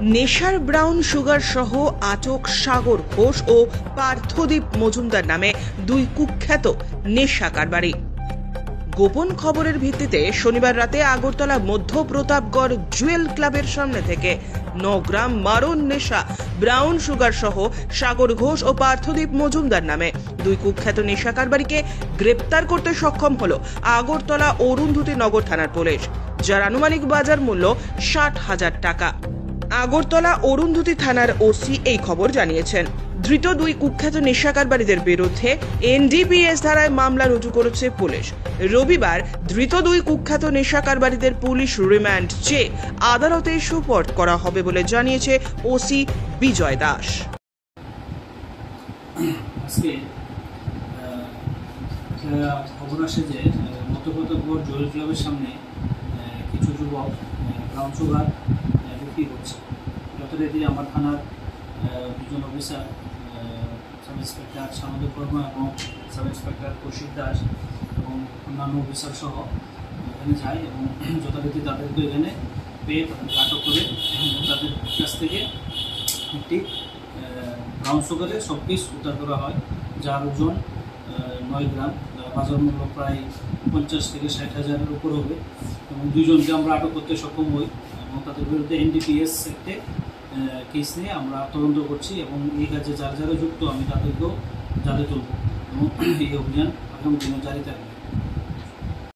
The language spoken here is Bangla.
নেশার ব্রাউন সুগার সহ আটক সাগর ঘোষ ও পার্থদীপ মজুমদার নামে দুই কুখ্যাত নেশা কারবারি। গোপন খবরের ভিত্তিতে শনিবার রাতে আগরতলা মধ্য প্রতাপগড় জুয়েল ক্লাবের সামনে থেকে 9 গ্রাম মারণ নেশা ব্রাউন সুগার সহ সাগর ঘোষ ও পার্থদীপ মজুমদার নামে দুই কুখ্যাত নেশা কারবারিকে গ্রেপ্তার করতে সক্ষম হলো আগরতলা অরুন্ধতী নগর থানার পুলিশ, যার আনুমানিক বাজার মূল্য 60,000 টাকা। আগরতলা অরুন্ধতী থানার ওসি এই খবর জানিয়েছেন। ধৃত দুই কুখ্যাত নেশা কারবারিদের বিরুদ্ধে এনডিপিএস ধারায় মামলা রুজু করেছে পুলিশ। রবিবার ধৃত দুই কুখ্যাত নেশা কারবারিদের পুলিশ রিমান্ড চেয়ে আদালতে সুপর্দ করা হবে বলে জানিয়েছে ওসি বিজয় দাস। আজকে খবর আসে যে মধ্যপ্রতাপগড় জুয়েল ক্লাবের সামনে কিছু যুবক ব্রাউন সুগার বিক্রি করছে। যথারীতি আমার থানার দুজন অফিসার, সাব ইন্সপেক্টর সামুদ্রিক বর্মা এবং সাব ইন্সপেক্টর কৌশিক দাস এবং অন্যান্য অফিসার সহ এখানে যায় এবং যথারীতি তাদেরকে এখানে পেয়ে তাদেরকে আটক করে তাদের কাছ থেকে একটি ব্রাউন সুগারের সব পিস উদ্ধার করা হয়, যার ওজন 9 গ্রাম, বাজার মূল্য প্রায় 50 থেকে 60,000-এর উপর হবে এবং দুজনকে আমরা আটক করতে সক্ষম হই এবং তাদের বিরুদ্ধে এনডিপিএস অ্যাক্টে কেস নিয়ে আমরা তদন্ত করছি এবং এই কাজে যারা যারা যুক্ত আমি তাদেরকেও জালে তুলব এবং এই অভিযান আগামী দিনে জারি থাকবে।